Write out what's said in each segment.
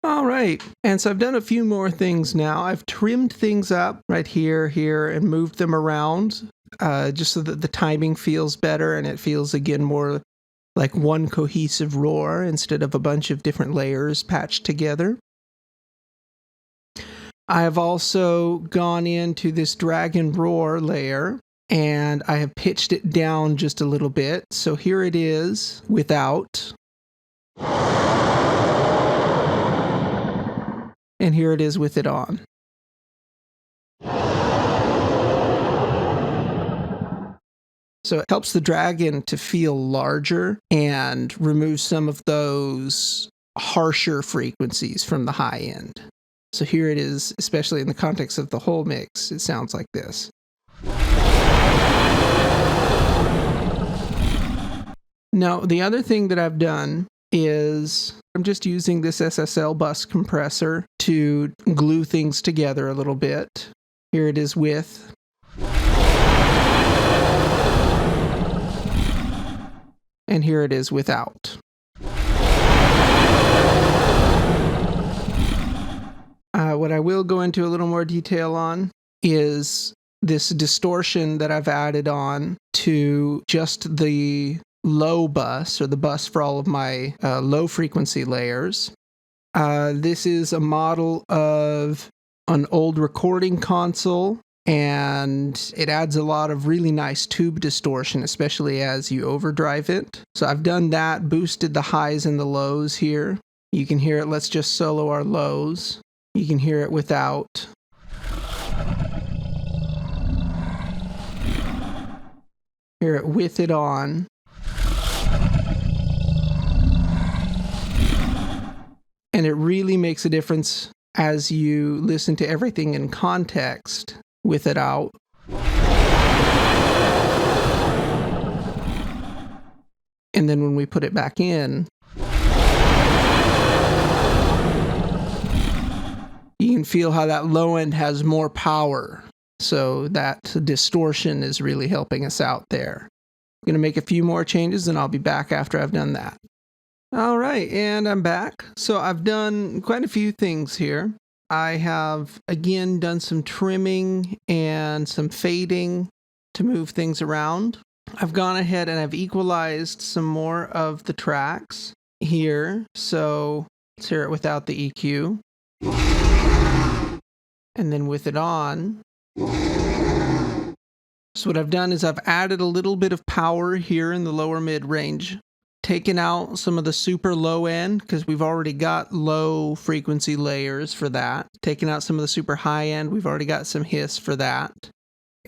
All right, and so I've done a few more things now. I've trimmed things up right here, here, and moved them around just so that the timing feels better and it feels, again, more like one cohesive roar instead of a bunch of different layers patched together. I have also gone into this dragon roar layer and I have pitched it down just a little bit. So here it is without. And here it is with it on. So it helps the dragon to feel larger and remove some of those harsher frequencies from the high end. So here it is, especially in the context of the whole mix, it sounds like this. Now, the other thing that I've done is I'm just using this SSL bus compressor to glue things together a little bit. Here it is with. And here it is without. What I will go into a little more detail on is this distortion that I've added on to just the low bus, or the bus for all of my low frequency layers. This is a model of an old recording console, and it adds a lot of really nice tube distortion, especially as you overdrive it. So I've done that, boosted the highs and the lows here. You can hear it. Let's just solo our lows. You can hear it without. Hear it with it on. And it really makes a difference as you listen to everything in context with it out. And then when we put it back in, you can feel how that low end has more power. So that distortion is really helping us out there. I'm going to make a few more changes and I'll be back after I've done that. All right, and I'm back. So I've done quite a few things here. I have, again, done some trimming and some fading to move things around. I've gone ahead and I've equalized some more of the tracks here. So let's hear it without the EQ. And then with it on. So what I've done is I've added a little bit of power here in the lower mid-range. Taken out some of the super low end because we've already got low frequency layers for that. Taken out some of the super high end. We've already got some hiss for that.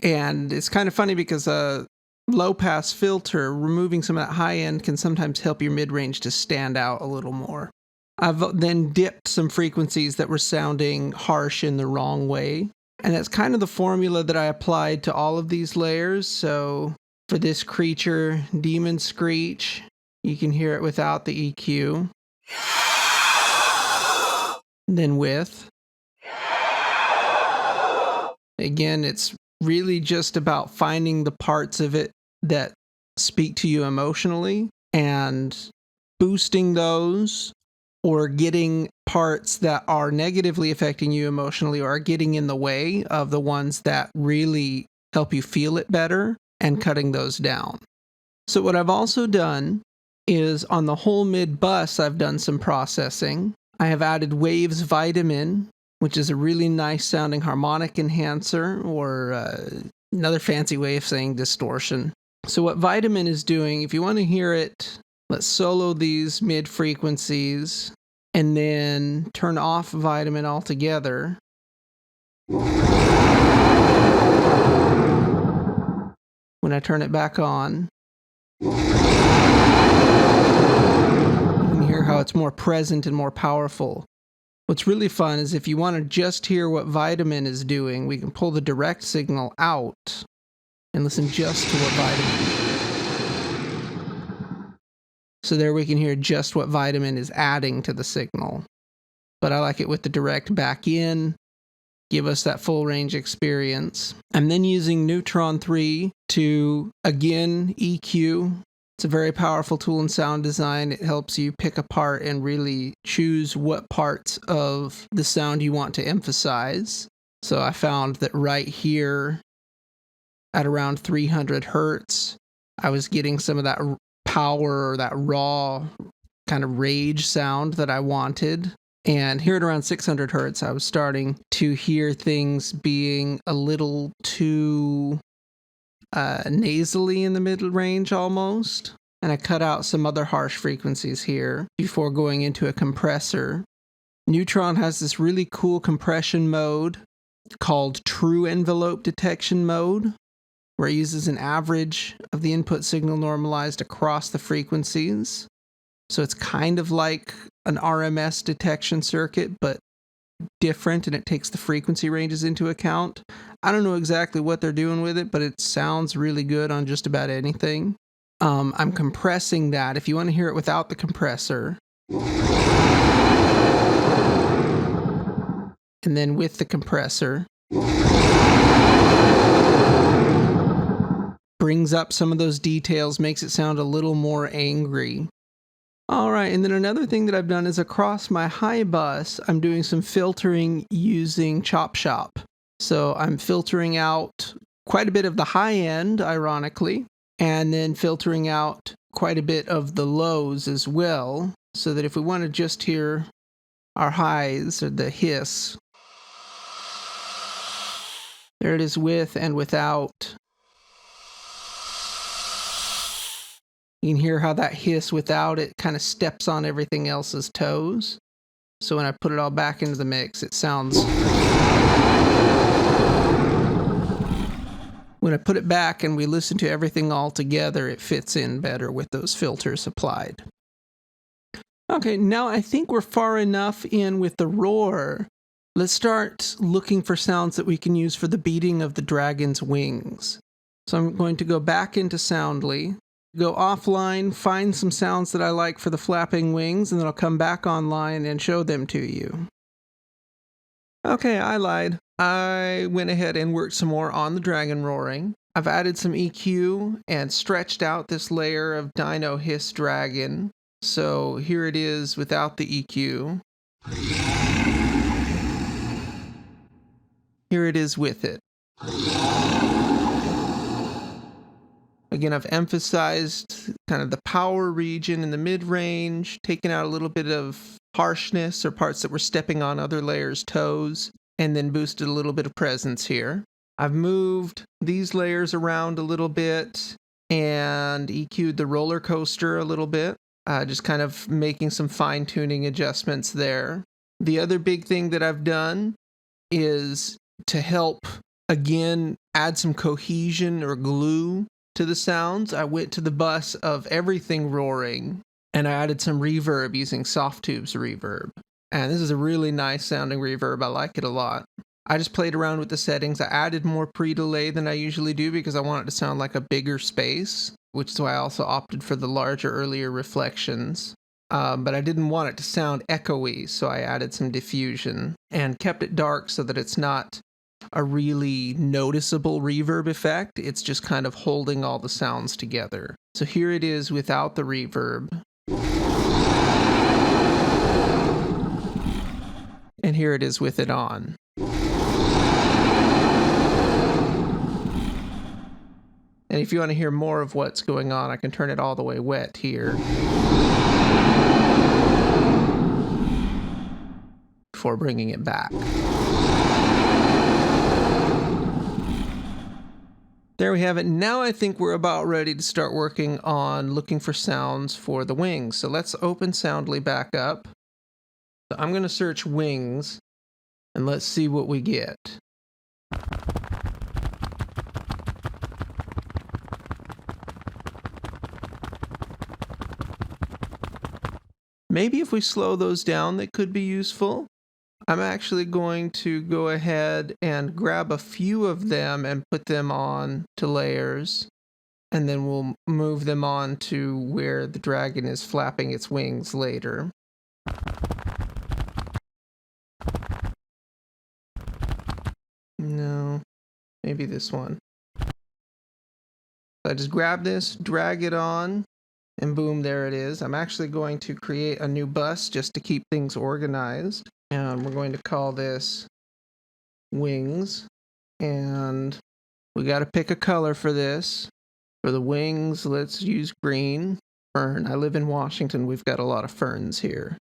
And it's kind of funny because a low pass filter, removing some of that high end can sometimes help your mid range to stand out a little more. I've then dipped some frequencies that were sounding harsh in the wrong way. And that's kind of the formula that I applied to all of these layers. So for this creature, Demon Screech, you can hear it without the EQ. Then with. Again, it's really just about finding the parts of it that speak to you emotionally and boosting those, or getting parts that are negatively affecting you emotionally or are getting in the way of the ones that really help you feel it better, and cutting those down. So what I've also done is on the whole mid bus, I've done some processing. I have added Waves Vitamin, which is a really nice sounding harmonic enhancer, or another fancy way of saying distortion. So what Vitamin is doing, if you want to hear it, let's solo these mid frequencies and then turn off Vitamin altogether. When I turn it back on, you can hear how it's more present and more powerful. What's really fun is if you want to just hear what Vitamin is doing, we can pull the direct signal out and listen just to what Vitamin. So there we can hear just what Vitamin is adding to the signal. But I like it with the direct back in, give us that full range experience. I'm then using Neutron 3 to, again, EQ It's a very powerful tool in sound design. It helps you pick apart and really choose what parts of the sound you want to emphasize. So I found that right here at around 300 hertz, I was getting some of that power or that raw kind of rage sound that I wanted. And here at around 600 hertz, I was starting to hear things being a little too nasally in the middle range almost. And I cut out some other harsh frequencies here before going into a compressor. Neutron has this really cool compression mode called true envelope detection mode, where it uses an average of the input signal normalized across the frequencies. So it's kind of like an RMS detection circuit, but different, and it takes the frequency ranges into account. I don't know exactly what they're doing with it, but it sounds really good on just about anything. I'm compressing that. If you want to hear it without the compressor, and then with the compressor, brings up some of those details, makes it sound a little more angry. All right, and then another thing that I've done is across my high bus, I'm doing some filtering using Chop Shop. So I'm filtering out quite a bit of the high end, ironically, and then filtering out quite a bit of the lows as well, so that if we want to just hear our highs or the hiss, there it is with and without. You can hear how that hiss without it kind of steps on everything else's toes. So when I put it all back into the mix, it sounds... When I put it back and we listen to everything all together, it fits in better with those filters applied. Okay, now I think we're far enough in with the roar. Let's start looking for sounds that we can use for the beating of the dragon's wings. So I'm going to go back into Soundly, go offline, find some sounds that I like for the flapping wings, and then I'll come back online and show them to you. Okay, I lied. I went ahead and worked some more on the dragon roaring. I've added some EQ and stretched out this layer of Dino Hiss Dragon. So here it is without the EQ. Here it is with it. Again, I've emphasized kind of the power region in the mid-range, taken out a little bit of harshness or parts that were stepping on other layers' toes, and then boosted a little bit of presence here. I've moved these layers around a little bit and EQ'd the roller coaster a little bit, just kind of making some fine-tuning adjustments there. The other big thing that I've done is to help, again, add some cohesion or glue to the sounds. I went to the bus of everything roaring, and I added some reverb using Soft Tube's reverb. And this is a really nice sounding reverb. I like it a lot. I just played around with the settings. I added more pre-delay than I usually do because I want it to sound like a bigger space, which is why I also opted for the larger earlier reflections. But I didn't want it to sound echoey, so I added some diffusion and kept it dark so that it's not a really noticeable reverb effect. It's just kind of holding all the sounds together. So here it is without the reverb. And here it is with it on. And if you want to hear more of what's going on, I can turn it all the way wet here. Before bringing it back. There we have it. Now I think we're about ready to start working on looking for sounds for the wings. So let's open Soundly back up. So I'm going to search wings, and let's see what we get. Maybe if we slow those down, they could be useful. I'm actually going to go ahead and grab a few of them and put them on to layers, and then we'll move them on to where the dragon is flapping its wings later. No, maybe this one. So I just grab this, drag it on, And boom, there it is. I'm actually going to create a new bus just to keep things organized. And we're going to call this wings. And we got to pick a color for this. For the wings, let's use green. Fern. I live in Washington. We've got a lot of ferns here.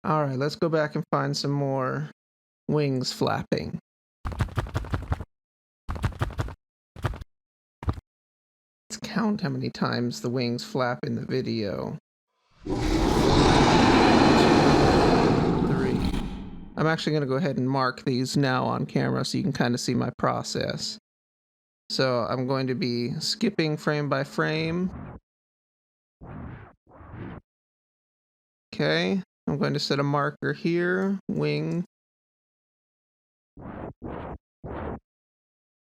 All right, let's go back and find some more wings flapping. Let's count how many times the wings flap in the video. 1, 2, 3. I'm actually going to go ahead and mark these now on camera so you can kind of see my process. So I'm going to be skipping frame by frame. Okay, I'm going to set a marker here, wing.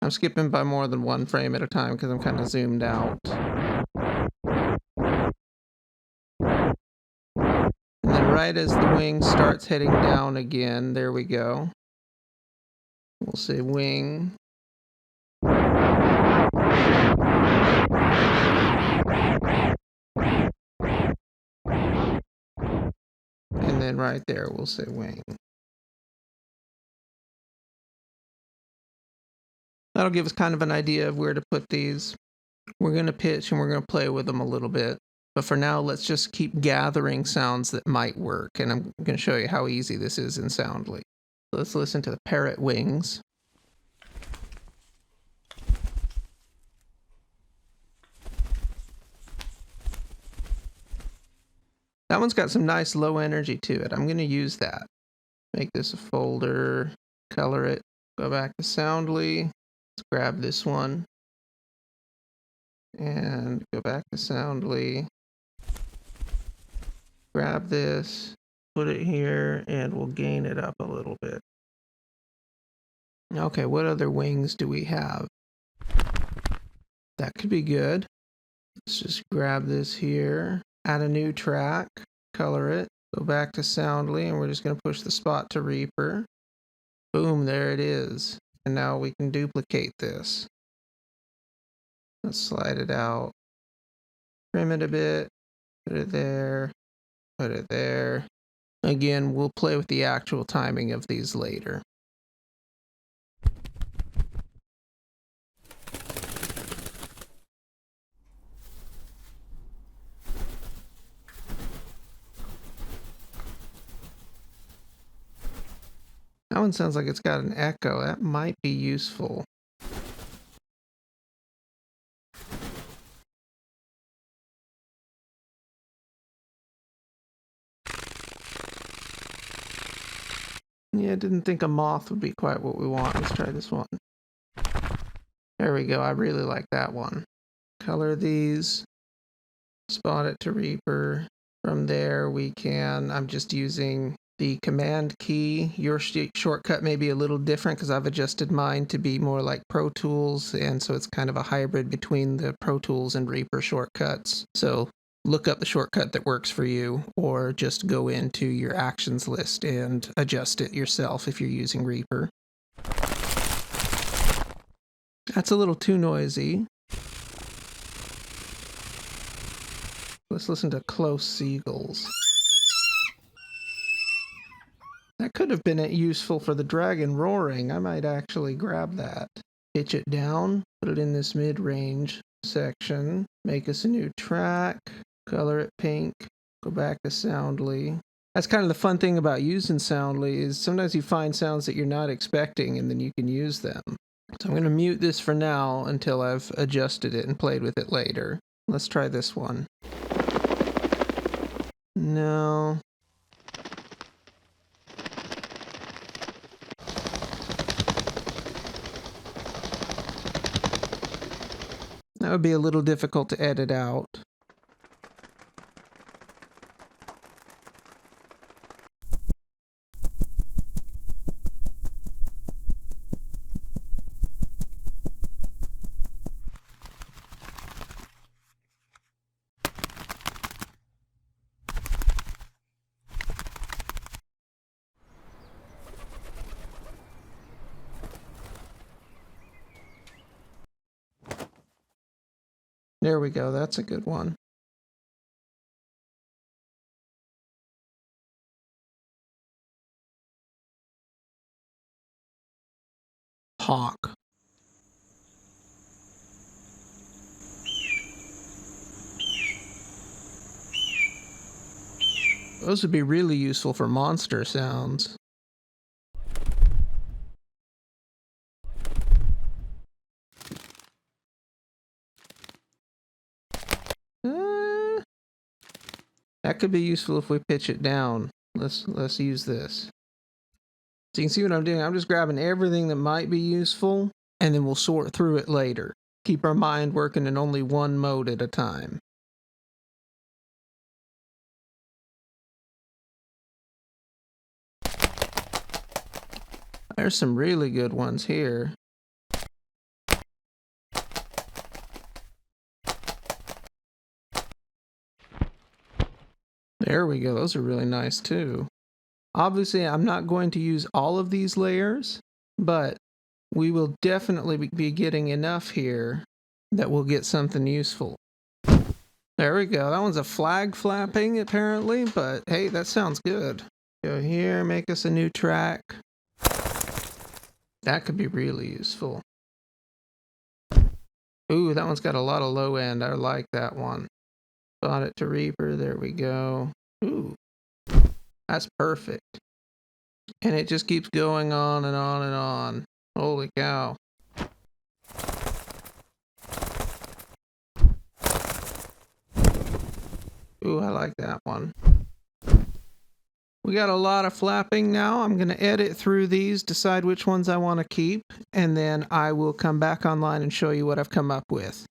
I'm skipping by more than one frame at a time because I'm kind of zoomed out. And then right as the wing starts heading down again, there we go. We'll say wing. And then right there, we'll say wing. That'll give us kind of an idea of where to put these. We're going to pitch and we're going to play with them a little bit. But for now, let's just keep gathering sounds that might work. And I'm going to show you how easy this is in Soundly. Let's listen to the parrot wings. That one's got some nice low energy to it. I'm going to use that. Make this a folder, color it, go back to Soundly. Let's grab this one and go back to Soundly. Grab this, put it here, and we'll gain it up a little bit. Okay, what other wings do we have? That could be good. Let's just grab this here, add a new track, color it, go back to Soundly, and we're just going to push the spot to Reaper. Boom, there it is. And now we can duplicate this. Let's slide it out, trim it a bit, put it there, put it there. Again, we'll play with the actual timing of these later. That one sounds like it's got an echo. That might be useful. Yeah, I didn't think a moth would be quite what we want. Let's try this one. There we go. I really like that one. Color these. Spot it to Reaper. From there we can, I'm just using the command key. Your shortcut may be a little different because I've adjusted mine to be more like Pro Tools, and so it's kind of a hybrid between the Pro Tools and Reaper shortcuts. So look up the shortcut that works for you, or just go into your actions list and adjust it yourself if you're using Reaper. That's a little too noisy. Let's listen to Close Seagulls. That could have been useful for the dragon roaring. I might actually grab that. Pitch it down, put it in this mid-range section, make us a new track, color it pink, go back to Soundly. That's kind of the fun thing about using Soundly is sometimes you find sounds that you're not expecting and then you can use them. So I'm going to mute this for now until I've adjusted it and played with it later. Let's try this one. No. That would be a little difficult to edit out. There we go, that's a good one. hawk. Those would be really useful for monster sounds. That could be useful if we pitch it down. Let's use this. So you can see what I'm doing. I'm just grabbing everything that might be useful, and then we'll sort through it later. Keep our mind working in only one mode at a time. There's some really good ones here. There we go. Those are really nice too. Obviously, I'm not going to use all of these layers, but we will definitely be getting enough here that we'll get something useful. There we go. That one's a flag flapping apparently, but hey, that sounds good. Go here, make us a new track. That could be really useful. Ooh, that one's got a lot of low end. I like that one. Bought it to Reaper. There we go. Ooh, that's perfect. And it just keeps going on and on and on. Holy cow. Ooh, I like that one. We got a lot of flapping now. I'm going to edit through these, decide which ones I want to keep, and then I will come back online and show you what I've come up with.